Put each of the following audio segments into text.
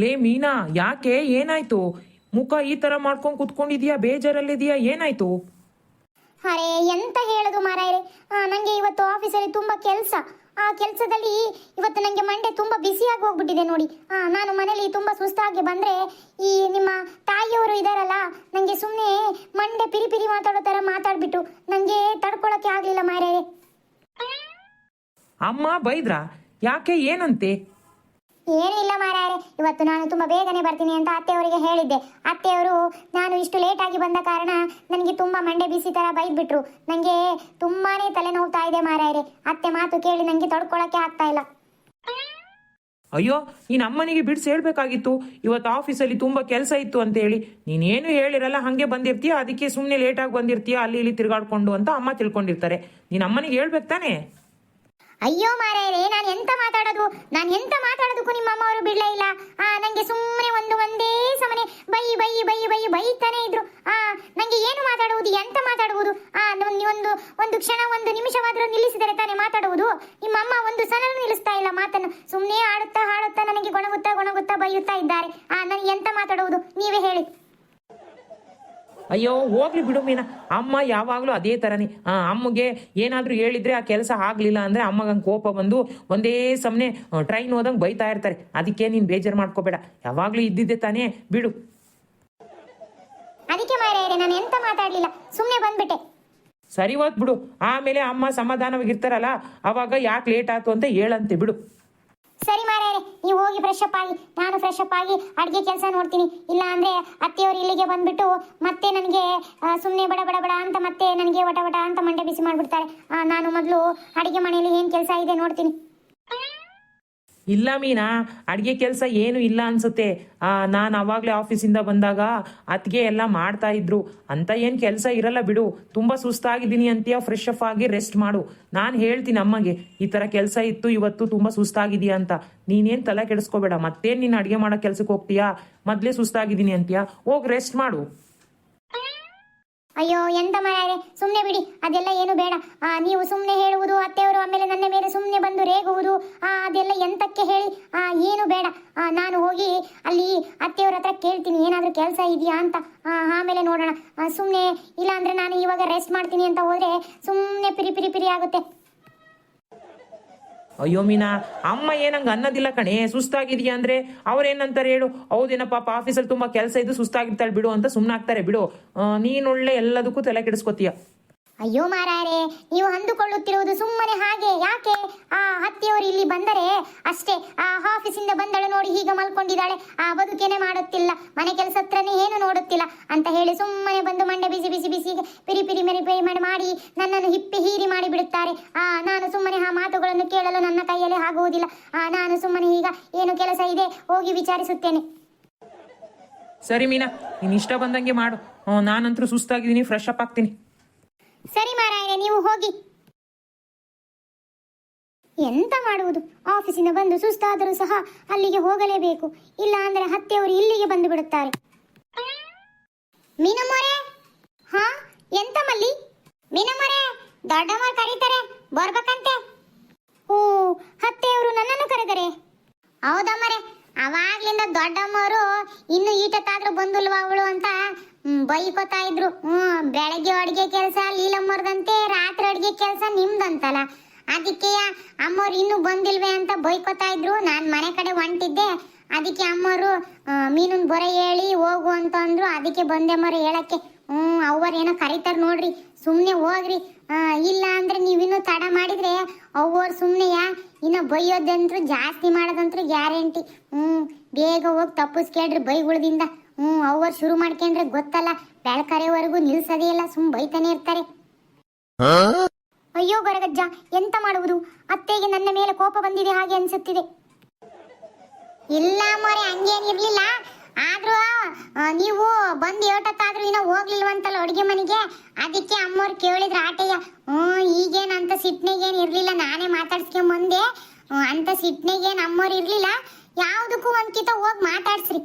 ಲೇ ಮೀನಾ, ಯಾಕೆ ಏನಾಯ್ತು? ಮುಖ ಈ ತರ ಮಾಡ್ಕೊಂಡು ಕುತ್ಕೊಂಡಿದ್ಯಾ, ಬೇಜಾರಲ್ಲಿದ್ಯಾ, ಏನಾಯ್ತು? ಅರೆ ಎಂತ ಹೇಳೋದು ಮಾರಾಯರೆ, ನನಗೆ ಇವತ್ತು ಆಫೀಸಲ್ಲಿ ತುಂಬ ಕೆಲಸ. ಆ ಕೆಲಸದಲ್ಲಿ ಇವತ್ತು ನನಗೆ ಮಂಡೆ ತುಂಬ ಬಿಸಿಯಾಗಿ ಹೋಗ್ಬಿಟ್ಟಿದೆ ನೋಡಿ. ನಾನು ಮನೇಲಿ ತುಂಬ ಸುಸ್ತಾಗಿ ಬಂದರೆ ಈ ನಿಮ್ಮ ತಾಯಿಯವರು ಇದ್ದಾರಲ್ಲ, ನನಗೆ ಸುಮ್ಮನೆ ಮಂಡೆ ಪಿರಿ ಪಿರಿ ಮಾತಾಡೋ ಥರ ಮಾತಾಡ್ಬಿಟ್ಟು ನನಗೆ ತಡ್ಕೊಳಕ್ಕೆ ಆಗಲಿಲ್ಲ ಮಾರಾಯರೆ. ಅಮ್ಮ ಬೈದ್ರಾ? ಯಾಕೆ, ಏನಂತೆ? ಏನಿಲ್ಲ ಮಾರಾಯರೆ, ಇವತ್ತು ನಾನು ತುಂಬ ಬೇಗನೆ ಬರ್ತೀನಿ ಅಂತ ಅತ್ತೆಯವರಿಗೆ ಹೇಳಿದ್ದೆ. ಅತ್ತೆಯವರು ನಾನು ಇಷ್ಟು ಲೇಟಾಗಿ ಬಂದ ಕಾರಣ ನನಗೆ ತುಂಬ ಮಂಡೆ ಬಿಸಿ ಥರ ಬೈದ್ಬಿಟ್ರು. ನನಗೆ ತುಂಬಾ ತಲೆನೋವ್ತಾ ಇದೆ ಮಾರಾಯರೆ. ಅತ್ತೆ ಮಾತು ಕೇಳಿ ನನಗೆ ತಡ್ಕೊಳಕ್ಕೆ ಆಗ್ತಾ ಇಲ್ಲ. ಅಯ್ಯೋ, ನೀನು ಅಮ್ಮನಿಗೆ ಬಿಡಿಸಿ ಹೇಳ್ಬೇಕಾಗಿತ್ತು, ಇವತ್ತು ಆಫೀಸಲ್ಲಿ ತುಂಬ ಕೆಲಸ ಇತ್ತು ಅಂತ ಹೇಳಿ. ನೀನೇನು ಹೇಳಿರಲ್ಲ, ಹಾಗೆ ಬಂದಿರ್ತೀಯ, ಅದಕ್ಕೆ ಸುಮ್ಮನೆ ಲೇಟಾಗಿ ಬಂದಿರ್ತೀಯ, ಅಲ್ಲಿ ಇಲ್ಲಿ ತಿರುಗಾಡ್ಕೊಂಡು ಅಂತ ಅಮ್ಮ ತಿಳ್ಕೊಂಡಿರ್ತಾರೆ. ನೀನು ಅಮ್ಮನಿಗೆ ಹೇಳ್ಬೇಕು ತಾನೇ? ಅಯ್ಯೋ ಮಾರಾಯರೆ, ನಾನು ಎಂತ ಮಾತಾಡೋದಕ್ಕೂ ನಿಮ್ಮ ಅಮ್ಮ ಅವರು ಬಿಡ್ಲೇ ಇಲ್ಲ. ನನಗೆ ಸುಮ್ಮನೆ ಒಂದೇ ಸಮನೆ ಬೈ ಬೈ ಬೈ ಬೈ ಬೈತಾನೆ ಇದ್ರು. ನನಗೆ ಏನು ಮಾತಾಡುವುದು, ಎಂತ ಮಾತಾಡುವುದು? ಒಂದು ಕ್ಷಣ, ಒಂದು ನಿಮಿಷವಾದರೂ ನಿಲ್ಲಿಸಿದರೆ ತಾನೇ ಮಾತಾಡುವುದು. ನಿಮ್ಮ ಅಮ್ಮ ಒಂದು ಸಲ ನಿಲ್ಲಿಸ್ತಾ ಇಲ್ಲ ಮಾತನ್ನು. ಸುಮ್ಮನೆ ಹಾಡುತ್ತಾ ನನಗೆ ಗೊಣಗುತ್ತಾ ಬೈಯುತ್ತಾ ಇದ್ದಾರೆ. ನನಗೆ ಎಂತ ಮಾತಾಡುವುದು, ನೀವೇ ಹೇಳಿ. ಅಯ್ಯೋ ಹೋಗ್ಲಿ ಬಿಡು ಮೀನಾ, ಅಮ್ಮ ಯಾವಾಗಲೂ ಅದೇ ಥರನೇ. ಅಮ್ಮಗೆ ಏನಾದರೂ ಹೇಳಿದರೆ ಆ ಕೆಲಸ ಆಗಲಿಲ್ಲ ಅಂದರೆ ಅಮ್ಮಗಂಗೆ ಕೋಪ ಬಂದು ಒಂದೇ ಸಮನೆ ಟ್ರೈನ್ ಹೋದಂಗೆ ಬೈತಾ ಇರ್ತಾರೆ. ಅದಕ್ಕೆ ನೀನು ಬೇಜಾರು ಮಾಡ್ಕೋಬೇಡ, ಯಾವಾಗಲೂ ಇದ್ದಿದ್ದೆ ತಾನೇ, ಬಿಡು. ಅದಕ್ಕೆ ಮಾರಾಯರೆ ನಾನು ಎಂತ ಮಾತಾಡಲಿಲ್ಲ, ಸುಮ್ಮನೆ ಬಂದ್ಬಿಟ್ಟೆ. ಸರಿ ಹೋದ್ ಬಿಡು, ಆಮೇಲೆ ಅಮ್ಮ ಸಮಾಧಾನವಾಗಿರ್ತಾರಲ್ಲ ಅವಾಗ ಯಾಕೆ ಲೇಟ್ ಆಯ್ತು ಅಂತ ಹೇಳಂತೆ, ಬಿಡು. ಸರಿ ಮಾರಾಯರೆ, ನೀವು ಹೋಗಿ ಫ್ರೆಶ್ ಅಪ್ ಆಗಿ, ನಾನು ಫ್ರೆಶ್ ಅಪ್ ಆಗಿ ಅಡುಗೆ ಕೆಲಸ ನೋಡ್ತೀನಿ. ಇಲ್ಲ ಅಂದರೆ ಅತ್ತೆಯವರು ಇಲ್ಲಿಗೆ ಬಂದ್ಬಿಟ್ಟು ಮತ್ತೆ ನನಗೆ ಸುಮ್ಮನೆ ಬಡ ಬಡ ಬಡ ಅಂತ ಮತ್ತೆ ನನಗೆ ವಟ ವಟ ಅಂತ ಮಂಡೆ ಬಿಸಿ ಮಾಡಿಬಿಡ್ತಾರೆ. ನಾನು ಮೊದಲು ಅಡುಗೆ ಮನೆಯಲ್ಲಿ ಏನು ಕೆಲಸ ಇದೆ ನೋಡ್ತೀನಿ. ಇಲ್ಲ ಮೀನಾ, ಅಡುಗೆ ಕೆಲಸ ಏನು ಇಲ್ಲ ಅನ್ಸುತ್ತೆ. ನಾನು ಅವಾಗಲೇ ಆಫೀಸಿಂದ ಬಂದಾಗ ಅತ್ತಿಗೆ ಎಲ್ಲ ಮಾಡ್ತಾ ಇದ್ರು ಅಂತ ಏನು ಕೆಲಸ ಇರಲ್ಲ ಬಿಡು. ತುಂಬ ಸುಸ್ತಾಗಿದ್ದೀನಿ ಅಂತೀಯ, ಫ್ರೆಶ್ ಅಪ್ ಆಗಿ ರೆಸ್ಟ್ ಮಾಡು. ನಾನು ಹೇಳ್ತೀನಿ ಅಮ್ಮಗೆ, ಈ ಥರ ಕೆಲಸ ಇತ್ತು ಇವತ್ತು, ತುಂಬ ಸುಸ್ತಾಗಿದೆಯಾ ಅಂತ. ನೀನೇನು ತಲೆ ಕೆಡಿಸ್ಕೋಬೇಡ. ಮತ್ತೇನು ನೀನು ಅಡುಗೆ ಮಾಡೋ ಕೆಲ್ಸಕ್ಕೆ ಹೋಗ್ತೀಯಾ? ಮೊದಲೇ ಸುಸ್ತಾಗಿದ್ದೀನಿ ಅಂತೀಯಾ, ಹೋಗಿ ರೆಸ್ಟ್ ಮಾಡು. ಅಯ್ಯೋ ಎಂತ ಮಾರಾಯರೆ, ಸುಮ್ಮನೆ ಬಿಡಿ, ಅದೆಲ್ಲ ಏನು ಬೇಡ. ನೀವು ಸುಮ್ಮನೆ ಹೇಳುವುದು, ಅತ್ತೆಯವರು ಆಮೇಲೆ ನನ್ನ ಮೇಲೆ ಸುಮ್ಮನೆ ಬಂದು ರೇಗುವುದು, ಅದೆಲ್ಲ ಎಂತಕ್ಕೆ ಹೇಳಿ, ಏನು ಬೇಡ. ನಾನು ಹೋಗಿ ಅಲ್ಲಿ ಅತ್ತೆಯವ್ರ ಹತ್ರ ಕೇಳ್ತೀನಿ ಏನಾದರೂ ಕೆಲಸ ಇದೆಯಾ ಅಂತ. ಆಮೇಲೆ ನೋಡೋಣ. ಸುಮ್ಮನೆ ಇಲ್ಲ ಅಂದರೆ ನಾನು ಇವಾಗ ರೆಸ್ಟ್ ಮಾಡ್ತೀನಿ ಅಂತ ಹೋದರೆ ಸುಮ್ಮನೆ ಪಿರಿ ಪಿರಿ ಪಿರಿ ಆಗುತ್ತೆ. ಅಯ್ಯೋ ಮೀನಾ, ಅಮ್ಮ ಏನಂಗೆ ಅನ್ನೋದಿಲ್ಲ ಕಣೆ. ಸುಸ್ತಾಗಿದೆಯಾ ಅಂದರೆ ಅವ್ರೇನಂತಾರೆ ಹೇಳು? ಹೌದೇನ ಪಾಪ, ಆಫೀಸಲ್ಲಿ ತುಂಬ ಕೆಲಸ ಇದ್ದು ಸುಸ್ತಾಗಿರ್ತಾಳೆ ಬಿಡು ಅಂತ ಸುಮ್ಮನಾಗ್ತಾರೆ ಬಿಡು. ನೀನೊಳ್ಳೆ ಎಲ್ಲದಕ್ಕೂ ತಲೆ ಕೆಡಿಸ್ಕೊತೀಯ. ಅಯ್ಯೋ ಮಾರಾಯರೆ, ನೀವು ಅಂದುಕೊಳ್ಳುತ್ತಿರುವುದು ಸುಮ್ಮನೆ ಹಾಗೆ. ಯಾಕೆ? ಅತ್ತೆಯವರು ಇಲ್ಲಿ ಬಂದರೆ ಅಷ್ಟೇ, ಆಫೀಸಿಂದ ಬಂದಳು ನೋಡಿ ಹೀಗೆ ಮಲ್ಕೊಂಡಿದ್ದಾಳೆ, ಬದುಕೇನೆ ಮಾಡುತ್ತಿಲ್ಲ, ಮನೆ ಕೆಲಸ ಹತ್ರನೇ ಏನು ನೋಡುತ್ತಿಲ್ಲ ಅಂತ ಹೇಳಿ ಸುಮ್ಮನೆ ಬಂದು ಮಂಡೆ ಬಿಸಿ ಬಿಸಿ ಬಿಸಿ ಪಿರಿ ಪಿರಿ ಮೆರಿ ಪಿರಿ ಮಾಡಿ ನನ್ನನ್ನು ಹಿಪ್ಪಿ ಹೀರಿ ಮಾಡಿ ಬಿಡುತ್ತಾರೆ. ನಾನು ಸುಮ್ಮನೆ ಆ ಮಾತುಗಳನ್ನು ಕೇಳಲು ನನ್ನ ಕೈಯಲ್ಲಿ ಆಗುವುದಿಲ್ಲ. ನಾನು ಸುಮ್ಮನೆ ಈಗ ಏನು ಕೆಲಸ ಇದೆ ಹೋಗಿ ವಿಚಾರಿಸುತ್ತೇನೆ. ಸರಿ ಮೀನಾ, ನೀನು ಇಷ್ಟ ಬಂದಂಗೆ ಮಾಡು. ನಾನಂತರೂ ಸುಸ್ತಾಗಿದ್ದೀನಿ, ಫ್ರೆಶ್ ಅಪ್ ಆಗ್ತೀನಿ. ಸರಿ ಮಾರಾಯರೆ, ನೀವು ಹೋಗಿ. ಎಂತ ಮಾಡುವುದು, ಆಫೀಸಿಂದ ಬಂದು ಸುಸ್ತಾದರೂ ಸಹ ಅಲ್ಲಿಗೆ ಹೋಗಲೇಬೇಕು. ಇಲ್ಲ ಅಂದರೆ ಅತ್ತೆಯವರು ಇಲ್ಲಿಗೆ ಬಂದು ಬಿಡುತ್ತಾರೆ. ಮೀನಮ್ಮರೇ, ಎಂತ ಮಲ್ಲಿ? ಮೀನಮ್ಮರೇ, ದೊಡ್ಡಮ್ಮ ಕರೀತಾರೆ, ಬರ್ಬೇಕಂತೆ. ಓ, ಅತ್ತೆಯವರು ನನ್ನನ್ನು ಕರೆದರೆ? ಹೌದಮ್ಮರೇ, ಅವಾಗ್ಲಿಂದ ದೊಡ್ಡಮ್ಮವರು ಇನ್ನು ಈಟತ್ತಾದ್ರೂ ಬಂದಿಲ್ವ ಅವಳು ಅಂತ ಬೈಕೋತಾ ಇದ್ರು. ಬೆಳಗ್ಗೆ ಅಡುಗೆ ಕೆಲಸ ಲೀಲಮ್ಮರ್ದಂತೆ, ರಾತ್ರಿ ಅಡುಗೆ ಕೆಲಸ ನಿಮ್ದಂತಲ್ಲ. ಅದಕ್ಕೆ ಅಮ್ಮವ್ರು ಇನ್ನೂ ಬಂದಿಲ್ವೇ ಅಂತ ಬೈಕೋತಾ ಇದ್ರು. ನಾನು ಮನೆ ಕಡೆ ಹೊಂಟಿದ್ದೆ, ಅದಕ್ಕೆ ಅಮ್ಮವರು ಮೀನನ್ ಬೊರೆ ಹೇಳಿ ಹೋಗು ಅಂತ ಅಂದ್ರು. ಅದಕ್ಕೆ ಬಂದೆ ಮರ ಹೇಳಕ್ಕೆ. ಅವ್ವರು ಏನೋ ಕರೀತಾರೆ ನೋಡ್ರಿ, ಸುಮ್ಮನೆ ಹೋಗ್ರಿ. ಇಲ್ಲ ಅಂದ್ರೆ ನೀವಿನ್ನೂ ತಡ ಮಾಡಿದ್ರೆ ಅವ್ವರು ಸುಮ್ಮನೆಯ ಇನ್ನು ಬೈಯೋದಂತ್ರು ಜಾಸ್ತಿ ಮಾಡೋದಂತ್ರು ಗ್ಯಾರಂಟಿ. ಬೇಗ ಹೋಗಿ ತಪ್ಪಿಸ್ಕೇಳ್ರಿ ಬೈಗುಳದಿಂದ. ಅವ್ರು ಶುರು ಮಾಡ್ಕೊಂಡ್ರೆ ಗೊತ್ತಲ್ಲ, ಬೆಳಕರೆವರೆಗೂ ನಿಲ್ಸದೇ ಇಲ್ಲ, ಬೈತಾನೆ ಇರ್ತಾರೆ. ಅಯ್ಯೋ ಗೊರಗಜ್ಜ, ಎಂತ ಮಾಡುವುದು? ಅತ್ತೆಗೆ ನನ್ನ ಮೇಲೆ ಕೋಪ ಬಂದಿದೆ ಹಾಗೆ ಅನ್ಸುತ್ತಿದೆ. ಇಲ್ಲ ಮೊರೆ, ಹಂಗೇನಿರ್ಲಿಲ್ಲ. ಆದ್ರೂ ನೀವು ಬಂದು ಏಟತ್ತಾದ್ರೂ ಇನ್ನೂ ಹೋಗ್ಲಿಲ್ವಂತಲ್ಲ ಅಡುಗೆ ಮನೆಗೆ, ಅದಕ್ಕೆ ಅಮ್ಮವ್ರು ಕೇಳಿದ್ರ ಆಟಯ್ಯ. ಈಗೇನಂತ ಸಿಟ್ನೆಗೇನು ಇರ್ಲಿಲ್ಲ, ನಾನೇ ಮಾತಾಡ್ಸ್ಕೊಂಬಂದೆ. ಅಂತ ಸಿಟ್ನೆಗೇನು ಅಮ್ಮವ್ರು ಇರ್ಲಿಲ್ಲ. ಯಾವುದಕ್ಕೂ ಒಂದ್ಕಿತ ಹೋಗಿ ಮಾತಾಡ್ಸ್ರಿ,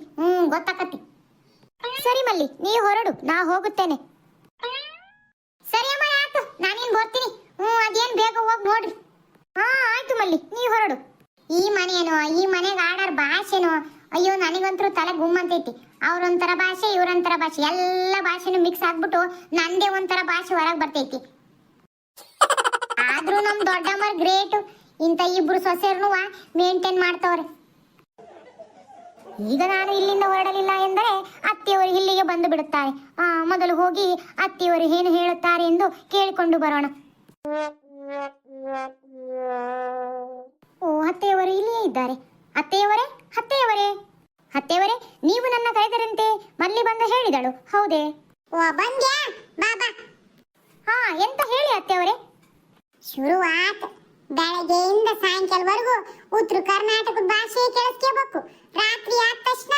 ಗೊತ್ತಾಕತಿ. ಸರಿ ಮಲ್ಲಿ, ನೀವು ಹೊರಡು, ನಾ ಹೋಗುತ್ತೇನೆ. ಸರಿ ಅಮ್ಮ, ಆಯ್ತು, ನಾನೇನು ಬರ್ತೀನಿ. ಅದೇನು ಬೇಗ ಹೋಗಿ ನೋಡ್ರಿ. ಆಯ್ತು ಮಲ್ಲಿ, ನೀವು ಹೊರಡು. ಈ ಮನೆನೋ, ಈ ಮನೆಗೆ ಆಡಾರ ಭಾಷೆನೋ, ಅಯ್ಯೋ ಅಯ್ಯೋ ನನಗಂತೂ ತಲೆ ಗುಮ್ಮಂತೈತಿ. ಅವ್ರೊಂಥರ ಭಾಷೆ, ಇವ್ರೊಂಥರ ಭಾಷೆ, ಎಲ್ಲ ಭಾಷೆನೂ ಮಿಕ್ಸ್ ಆಗ್ಬಿಟ್ಟು ನಂದೇ ಒಂಥರ ಭಾಷೆ ಹೊರಗೆ ಬರ್ತೈತಿ. ಆದ್ರೂ ನಮ್ ದೊಡ್ಡಮ್ಮರ್ ಗ್ರೇಟ್, ಇಂಥ ಇಬ್ರು ಸೊಸೆರ್ನು ಮೇಂಟೈನ್ ಮಾಡ್ತವ್ರೆ. ಈಗ ನಾನು ಇಲ್ಲಿಂದ ಹೊರಡಲಿಲ್ಲ ಎಂದರೆ ಅತ್ತೆಯವರು ಇಲ್ಲಿಗೆ ಬಂದು ಬಿಡುತ್ತಾರೆ. ಮೊದಲು ಹೋಗಿ ಅತ್ತೆಯವರು ಏನು ಹೇಳುತ್ತಾರೆ ಎಂದು ಕೇಳಿಕೊಂಡು ಬರೋಣ. ಓ, ಅತ್ತೆಯವರು ಇಲ್ಲಿಯೇ ಇದ್ದಾರೆ. ಅತ್ತೆಯವರೇ, ಅತ್ತೆಯವರೇ, ಅತ್ತೆಯವರೇ, ನೀವು ನನ್ನ ಕರೆದರಂತೆ ಮಲ್ಲಿ ಬಂದು ಹೇಳಿದಳು, ಹೌದೇ? ಓ, ಬಂದ್ಯಾ? ಬಾಬಾ. ಹಾ, ಎಂತ ಹೇಳಿ ಅತ್ತೆಯವರೇ? ಶುರುವಾತ್. ಬೆಳಗ್ಗೆಯಿಂದ ಸಾಯಂಕಾಲವರೆಗೂ ಉತ್ತರ ಕರ್ನಾಟಕದ ಭಾಷೆ ಕೇಳಿಸ್ಕೋಬೇಕು. ರಾತ್ರಿ ಆದ ತಕ್ಷಣ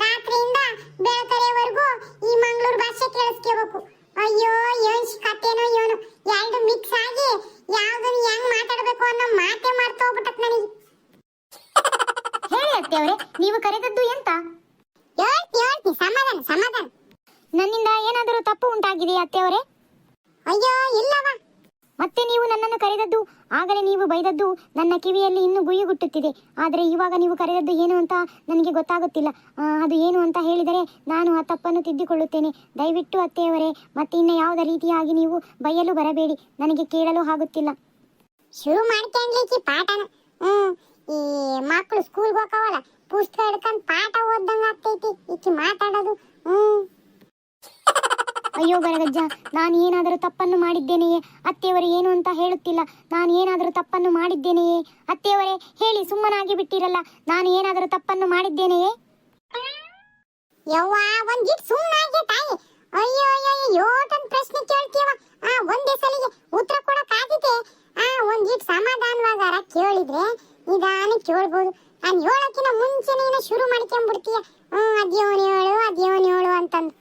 ರಾತ್ರಿಯಿಂದ ಬೆಳಕರೆಯವರೆಗೂ ಈ ಮಂಗಳೂರು ಭಾಷೆ ಕೇಳಿಸ್ಕೋಬೇಕು. ಅಯ್ಯೋ, ಏನ್ ಕಥೆನೋ ಏನು, ಎರಡು ಮಿಕ್ಸ್ ಆಗಿ ಯಾವ್ದನ್ನ ಹೆಂಗ್ ಮಾತಾಡ್ಬೇಕು ಅನ್ನೋ ಮಾತೇ ಮರ್ತೋಗ್ಬಿಟ್ಟತ್ ನನಗೆ. ಹೇಳಿ ಅತ್ತೆಯವರೇ, ನೀವು ಕರೆದದ್ದು ಎಂತ? ಹೇಳ್ತಿ, ಸಮಾಧಾನ ಸಮಾಧಾನ. ನನ್ನಿಂದ ಏನಾದರೂ ತಪ್ಪು ಉಂಟಾಗಿದೆಯಾ ಅತ್ತೆಯವರೇ? ಅಯ್ಯೋ ಇಲ್ಲವಾ. ಮತ್ತೆ ನೀವು ನನ್ನನ್ನು ಕರೆದದ್ದು, ಆಗಲೇ ನೀವು ಬೈದದ್ದು ನನ್ನ ಕಿವಿಯಲ್ಲಿ ಇನ್ನೂ ಗುಯ್ಯುಗುಟ್ಟುತ್ತಿದೆ. ಆದರೆ ಇವಾಗ ನೀವು ಕರೆದದ್ದು ಏನು ಅಂತ ನನಗೆ ಗೊತ್ತಾಗುತ್ತಿಲ್ಲ. ಅದು ಏನು ಅಂತ ಹೇಳಿದರೆ ನಾನು ಆ ತಪ್ಪನ್ನು ತಿದ್ದಿಕೊಳ್ಳುತ್ತೇನೆ. ದಯವಿಟ್ಟು ಅತ್ತೆಯವರೇ, ಮತ್ತೆ ಇನ್ನು ಯಾವುದೇ ರೀತಿಯಾಗಿ ನೀವು ಬೈಯಲು ಬರಬೇಡಿ, ನನಗೆ ಕೇಳಲು ಆಗುತ್ತಿಲ್ಲ. ಶುರು ಮಾಡ್ಕೊಂಡ್ಲಿಕ್ಕೆ ಪಾಠನ. ಈ ಮಕ್ಕಳು ಸ್ಕೂಲ್ಗೆ ಹೋಗವಲ್ಲ, ಪುಸ್ತಕ ಹಿಡ್ಕೊಂಡು ಪಾಠ ಓದ್ದಂಗ ಆಗ್ತೈತಿ ಈಕಿ ಮಾತಾಡೋದು. ಅಯ್ಯೋ ಗರಗಜ್ಜ, ನಾನು ಏನಾದರೂ ತಪ್ಪನ್ನು ಮಾಡಿದ್ದೇನೆಯೇ? ಅತ್ತೆಯವರು ಏನು ಅಂತ ಹೇಳುತ್ತಿಲ್ಲ. ನಾನು ಏನಾದರೂ ತಪ್ಪನ್ನು ಮಾಡಿದ್ದೇನೆಯೇ? ಅತ್ತೆಯವರೇ ಹೇಳಿ, ಸುಮ್ಮನಾಗಿ ಬಿಟ್ಟಿರಲ್ಲ. ನಾನು ಏನಾದರೂ ತಪ್ಪನ್ನು ಮಾಡಿದ್ದೇನೆಯೇ? ಯವ್ವ, ಒಂದಿಟ್ ಸುಮ್ಮನಾಗಿ ತಾಯಿ. ಅಯ್ಯೋ ಅಯ್ಯೋ, ಯೋಟನ್ ಪ್ರಶ್ನೆ ಕೇಳ್ತೀವ. ಒಂದೇ ಸಲಿಗೆ ಉತ್ತರ ಕೊಡಕ್ ಆಗಿದೆ. ಒಂದಿಟ್ ಸಮಾಧಾನವಾಗಾರ ಕೇಳಿದ್ರೆ ನಿಧಾನ ಕೇಳ್ಬೋದು. ನಾನು ಹೇಳಕ್ಕಿನ ಮುಂಚೆ ನೀನು ಶುರು ಮಾಡ್ಕೊಂಡ್ಬಿಡ್ತೀಯ. ಅದ್ಯೋನ್ ಹೇಳು ಅಂತಂದು.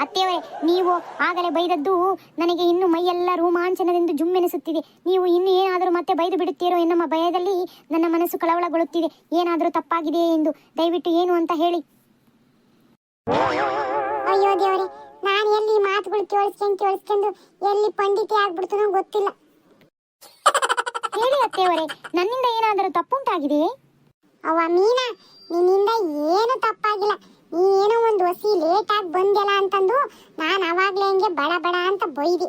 ಅತ್ತೆಯವರೇ, ನೀವು ಆಗಲೇ ಬೈದದ್ದು ನನಗೆ ಇನ್ನು ಮೈಯೆಲ್ಲ ರೋಮಾಂಚನದಿಂದ ಜುಮ್ಮೆನಿಸುತ್ತಿದೆ. ನೀವು ಇನ್ನು ಏನಾದರೂ ಮತ್ತೆ ಬೈದು ಬಿಡುತ್ತೀರೋ ಎನ್ನುವ ಭಯದಲ್ಲಿ ನನ್ನ ಮನಸ್ಸು ಕಳವಳಗೊಳ್ಳುತ್ತಿದೆ. ಏನಾದರೂ ತಪ್ಪಾಗಿದೆಯೇ ಎಂದು ದಯವಿಟ್ಟು ಏನು ಅಂತ ಹೇಳಿ. ಅಯ್ಯೋ ದೇವರೇ, ನಾನು ಎಲ್ಲಿ ಮಾತುಗಳು ಕೇಳಿಸ್ಕೊಂಡು ಎಲ್ಲಿ ಪಂಡಿತಿ ಆಗ್ಬಿಡ್ತಾನೋ ಗೊತ್ತಿಲ್ಲ. ಹೇಳಿ ಅತ್ತೆಯವರೇ, ನನ್ನಿಂದ ಏನಾದರೂ ತಪ್ಪುಂಟಾಗಿದೆಯೇ? ಅವ್ವ ಮೀನಾ, ನಿನ್ನಿಂದ ಏನು ತಪ್ಪಾಗಿಲ್ಲ. ನೀನೇನೋ ಒಂದು ಹೊಸಿ ಲೇಟ್ ಆಗಿ ಬಂದೆಲ್ಲ ಅಂತಂದು ನಾನು ಅವಾಗ್ಲೇ ಹಂಗೆ ಬಡ ಬಡ ಅಂತ ಬೈದೆ.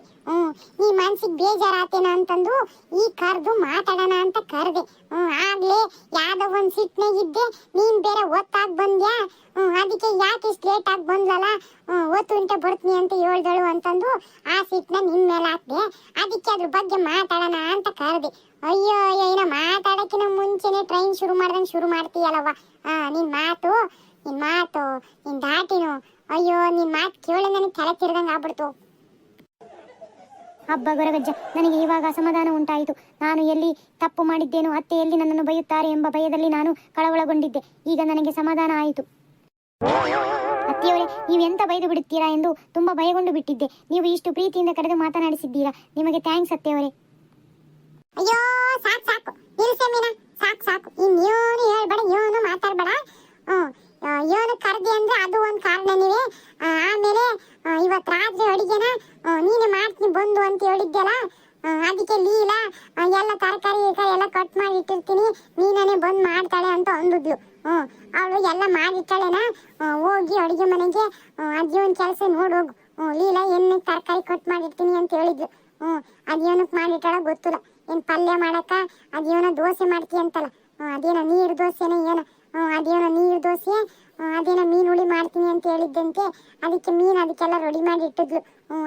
ನೀ ಮನ್ಸಿಗೆ ಬೇಜಾರಾತೇನ ಅಂತಂದು ಈ ಕರೆದು ಮಾತಾಡೋಣ ಅಂತ ಕರೆದೆ. ಆಗ್ಲೇ ಯಾವ್ದೋ ಒಂದು ಸಿಟ್ನಾಗಿದ್ದೆ, ನೀನ್ ಬೇರೆ ಒತ್ತಾಗಿ ಬಂದ್ಯಾ. ಅದಕ್ಕೆ ಯಾಕೆ ಇಷ್ಟು ಲೇಟ್ ಆಗಿ ಬಂದ್ಲಲ್ಲ, 10 ಗಂಟೆ ಬರ್ತೀನಿ ಅಂತ ಹೇಳ್ದಳು ಅಂತಂದು ಆ ಸಿಟ್ನ ನಿನ್ ಮೇಲೆ ಹಾಕ್ದೆ. ಅದಕ್ಕೆ ಅದ್ರ ಬಗ್ಗೆ ಮಾತಾಡೋಣ ಅಂತ ಕರೆದೆ. ಅಯ್ಯೋ ಅಯ್ಯೋ, ಇನ್ನ ಮಾತಾಡೋಕ್ಕಿಂತ ಮುಂಚೆನೆ ಟ್ರೈನ್ ಶುರು ಮಾಡ್ದಂಗೆ ಶುರು ಮಾಡ್ತೀಯಲ್ಲವ್ವ. ನಿನ್ ಮಾತು ನಿನ್ ದಾಟಿನು, ಅಯ್ಯೋ ನಿನ್ ಮಾತು ಕೇಳಿ ನನಗೆ ತಲೆ ತಿರ್ದಂಗೆ ಆಗ್ಬಿಡ್ತು. ಹಬ್ಬ ಗೊರಗಜ್ಜ, ನನಗೆ ಇವಾಗ ಅಸಮಾಧಾನ ಉಂಟಾಯಿತು. ನಾನು ಎಲ್ಲಿ ತಪ್ಪು ಮಾಡಿದ್ದೇನೋ, ಅತ್ತೆ ಎಲ್ಲಿ ನನ್ನನ್ನು ಬೈಯುತ್ತಾರೆ ಎಂಬ ಭಯದಲ್ಲಿ ನಾನು ಕಳವಳಗೊಂಡಿದ್ದೆ. ಈಗ ನನಗೆ ಸಮಾಧಾನ ಆಯಿತು. ಅತ್ತೆಯವರೇ, ನೀವು ಎಂತ ಬೈದು ಬಿಡುತ್ತೀರಾ ಎಂದು ತುಂಬಾ ಭಯಗೊಂಡು ಬಿಟ್ಟಿದ್ದೆ. ನೀವು ಇಷ್ಟು ಪ್ರೀತಿಯಿಂದ ಕರೆದು ಮಾತನಾಡಿಸಿದ್ದೀರಾ, ನಿಮಗೆ ಥ್ಯಾಂಕ್ಸ್ ಅತ್ತೆಯವರೇ. ಅಯ್ಯೋ ಸಾಕು ನಿಲ್ಸೆ ಮೀನಾ, ಸಾಕು ಇನ್ನೇನು ಹೇಳ್ಬೇಡ, ಏನು ಮಾತಾಡ್ಬೇಡ. ಏನು ಕರ್ದಿ ಅಂದ್ರೆ ಅದು ಒಂದು ಕಾರಣನಿವೆ. ಆಮೇಲೆ ಇವತ್ತು ರಾತ್ರಿ ಅಡಿಗೆನ ನೀನೆ ಮಾಡ್ತೀನಿ ಬಂದು ಅಂತ ಹೇಳಿದ್ದೆಲ್ಲ, ಅದಕ್ಕೆ ಲೀಲಾ ಎಲ್ಲ ತರಕಾರಿ ಎಲ್ಲ ಕಟ್ ಮಾಡಿ ಇಟ್ಟಿರ್ತೀನಿ, ನೀನೇ ಬಂದು ಮಾಡ್ತಾಳೆ ಅಂತ ಅಂದಿದ್ಲು. ಅವಳು ಎಲ್ಲ ಮಾಡಿಟ್ಟಾಳೆನ, ಹೋಗಿ ಅಡಿಗೆ ಮನೆಗೆ ಅದೇನು ಕೆಲಸ ನೋಡೋಗು. ಲೀಲಾ ಏನು ತರಕಾರಿ ಕಟ್ ಮಾಡಿರ್ತೀನಿ ಅಂತ ಹೇಳಿದ್ಲು. ಅದೇನಕ್ಕೆ ಮಾಡಿಟ್ಟಾಳ ಗೊತ್ತಿಲ್ಲ. ಏನು ಪಲ್ಯ ಮಾಡಕ್ಕ ಅದೇನೋ ದೋಸೆ ಮಾಡ್ತೀಯ ಅಂತಲ್ಲ, ಅದೇನೋ ನೀರು ದೋಸೆನ ಏನೋ, ಅದೇನೋ ನೀರು ದೋಸೆ, ಅದೇನೋ ಮೀನು ಹುಳಿ ಮಾಡ್ತೀನಿ ಅಂತ ಹೇಳಿದ್ದಂತೆ. ಅದಕ್ಕೆ ಮೀನು ಅದಕ್ಕೆಲ್ಲ ರೆಡಿ ಮಾಡಿ ಇಟ್ಟಿದ್ಲು.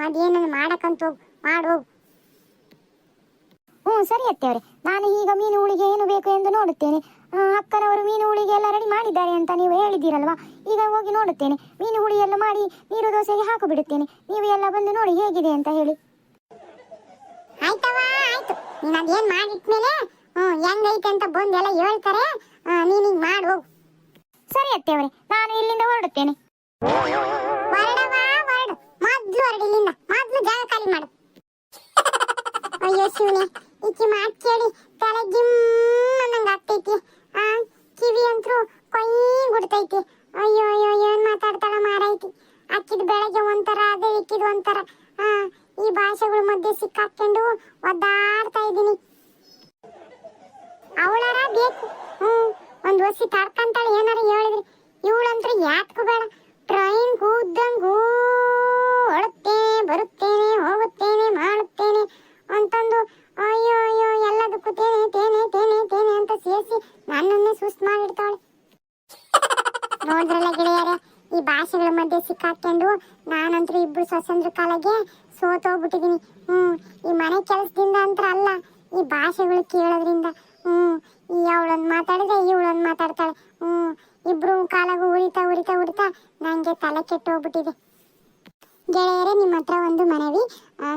ಅದೇನೋ ಮಾಡಕ್ಕಂತ ಮಾಡೋಗು. ಸರಿ ಅತ್ತೆಯವರೇ, ನಾನು ಈಗ ಮೀನು ಹುಳಿಗೆ ಏನು ಬೇಕು ಎಂದು ನೋಡುತ್ತೇನೆ. ಅಕ್ಕನವರು ಮೀನು ಹುಳಿಗೆ ಎಲ್ಲ ರೆಡಿ ಮಾಡಿದ್ದಾರೆ ಅಂತ ನೀವು ಹೇಳಿದ್ದೀರಲ್ವಾ, ಈಗ ಹೋಗಿ ನೋಡುತ್ತೇನೆ. ಮೀನು ಹುಳಿ ಎಲ್ಲ ಮಾಡಿ ನೀರು ದೋಸೆಗೆ ಹಾಕು ಬಿಡುತ್ತೇನೆ. ನೀವು ಎಲ್ಲ ಬಂದು ನೋಡಿ ಹೇಗಿದೆ ಅಂತ ಹೇಳಿ. ಆಯ್ತವಾ, ಆಯ್ತು. ನೀನು ಅದೇನು ಮಾಡಿಟ್ಮೇಲೆ ಹೆಂಗೈತೆ ಅಂತ ಬಂದು ಎಲ್ಲ ಹೇಳ್ತಾರೆ, ನೀನು ಹಿಂಗೆ ಮಾಡು. ಸರಿ ಅತ್ತೆಯವರೇ, ನಾನು ಇಲ್ಲಿಂದ ಹೊರಡುತ್ತೇನೆ. ಹೊರಡು, ಮೊದ್ಲು ಹೊರಡು ಇಲ್ಲಿಂದ, ಮೊದ್ಲು ಜಾಗ ಖಾಲಿ ಮಾಡು. ಅಯ್ಯೋ ಶಿವನೇ, ಈಕಿ ಮಾತು ಕೇಳಿ ತಲೆ ಗಿಮ್ ಅನ್ನಂಗೆ ಆಗ್ತೈತಿ. ಕಿವಿ ಅಂತೂ ಕೊಯ್ ಗುಡ್ತೈತಿ. ಅಯ್ಯೋ ಅಯ್ಯೋ, ಏನ್ ಮಾತಾಡ್ತಾಳ ಮಾರೈತಿ. ಅಕ್ಕಿದ ಬೆಳಗ್ಗೆ ಒಂಥರ, ಅದೇ ಇಕ್ಕಿದ್ ಒಂಥರ. ಈ ಭಾಷೆಗಳ ಮಧ್ಯೆ ಸಿಕ್ಕಾಕೊಂಡು ಒದ್ದಾಡ್ತಾ ಇದ್ದೀನಿ. ಅವಳಾರ ಬೇಕು, ಒಂದು ವರ್ಷ ತಡ್ಕಂತಾಳೆ ಏನಾರು ಹೇಳಿದ್ರಿ ಇವಳಂತ್ರ ಯಾತ್ಕೂ ಬೇಡ. ಟ್ರೈನ್ ಕೂದಂಗೂ ಹೊಡುತ್ತೇನೆ, ಬರುತ್ತೇನೆ, ಹೋಗುತ್ತೇನೆ, ಮಾಡುತ್ತೇನೆ ಅಂತಂದು ಅಯ್ಯೋ ಅಯ್ಯೋ ಎಲ್ಲದಕ್ಕೂ ತೇನೆ ತೇನೆ ತೇನೆ ತೇನೆ ಅಂತ ಸೇರಿಸಿ ನನ್ನನ್ನೇ ಸುಸ್ತು ಮಾಡಿಡ್ತಾಳೆ. ನೋಡಿದ್ರಲ್ಲ ಗೆಳೆಯರೇ, ಈ ಭಾಷೆಗಳ ಮಧ್ಯೆ ಸಿಕ್ಕಾಕೊಂಡು ನಾನಂತೂ ಇಬ್ರು ಸ್ವತಂತ್ರ ಕಾಲಗೆ ಸೋತೋಗ್ಬಿಟ್ಟಿದೀನಿ. ಈ ಮನೆ ಕೆಲಸದಿಂದ ಅಂತ ಅಲ್ಲ, ಈ ಭಾಷೆಗಳು ಕೇಳೋದ್ರಿಂದ. ಈ ಅವಳೊಂದು ಮಾತಾಡಿದ್ರೆ ಇವಳೊಂದು ಮಾತಾಡ್ತಾಳೆ. ಇಬ್ರು ಕಾಲಾಗೂ ಉರಿತಾ ಉರಿತಾ ಉರಿತಾ ನನಗೆ ತಲೆ ಕೆಟ್ಟೋಗ್ಬಿಟ್ಟಿದೆ. ಗೆಳೆಯರೇ, ನಿಮ್ಮ ಹತ್ರ ಒಂದು ಮನವಿ.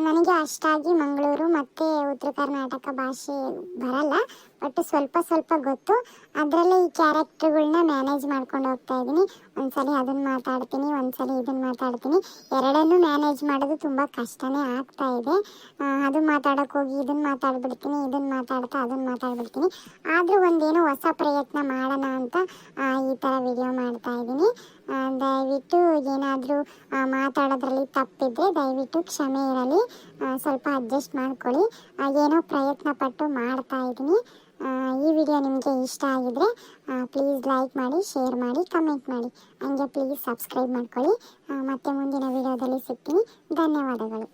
ನನಗೆ ಅಷ್ಟಾಗಿ ಮಂಗಳೂರು ಮತ್ತು ಉತ್ತರ ಕರ್ನಾಟಕ ಭಾಷೆ ಬರಲ್ಲ, ಬಟ್ ಸ್ವಲ್ಪ ಸ್ವಲ್ಪ ಗೊತ್ತು. ಅದರಲ್ಲೇ ಈ ಕ್ಯಾರೆಕ್ಟರ್ಗಳನ್ನ ಮ್ಯಾನೇಜ್ ಮಾಡ್ಕೊಂಡು ಹೋಗ್ತಾ ಇದ್ದೀನಿ. ಒಂದ್ಸಲಿ ಅದನ್ನು ಮಾತಾಡ್ತೀನಿ, ಒಂದ್ಸಲಿ ಇದನ್ನು ಮಾತಾಡ್ತೀನಿ. ಎರಡನ್ನೂ ಮ್ಯಾನೇಜ್ ಮಾಡೋದು ತುಂಬ ಕಷ್ಟನೇ ಆಗ್ತಾ ಇದೆ. ಅದು ಮಾತಾಡೋಕೆ ಹೋಗಿ ಇದನ್ನು ಮಾತಾಡ್ಬಿಡ್ತೀನಿ, ಇದನ್ನು ಮಾತಾಡ್ತಾ ಅದನ್ನು ಮಾತಾಡ್ಬಿಡ್ತೀನಿ. ಆದರೂ ಒಂದೇನೋ ಹೊಸ ಪ್ರಯತ್ನ ಮಾಡೋಣ ಅಂತ ಈ ಥರ ವಿಡಿಯೋ ಮಾಡ್ತಾ ಇದ್ದೀನಿ. ದಯವಿಟ್ಟು ಏನಾದರೂ ಮಾತಾಡೋದ್ರಲ್ಲಿ ತಪ್ಪಿದ್ರೆ ದಯವಿಟ್ಟು ಕ್ಷಮೆ ಇರಲಿ, ಸ್ವಲ್ಪ ಅಡ್ಜಸ್ಟ್ ಮಾಡ್ಕೊಳ್ಳಿ. ಏನೋ ಪ್ರಯತ್ನ ಪಟ್ಟು ಮಾಡ್ತಾ ಇದ್ದೀನಿ. ಈ ವಿಡಿಯೋ ನಿಮಗೆ ಇಷ್ಟ ಆಗಿದ್ರೆ ಪ್ಲೀಸ್ ಲೈಕ್ ಮಾಡಿ, ಶೇರ್ ಮಾಡಿ, ಕಮೆಂಟ್ ಮಾಡಿ. ಹಂಗೆ ಪ್ಲೀಸ್ ಸಬ್ಸ್ಕ್ರೈಬ್ ಮಾಡ್ಕೊಳ್ಳಿ. ಮತ್ತೆ ಮುಂದಿನ ವಿಡಿಯೋದಲ್ಲಿ ಸಿಗ್ತೀನಿ. ಧನ್ಯವಾದಗಳು.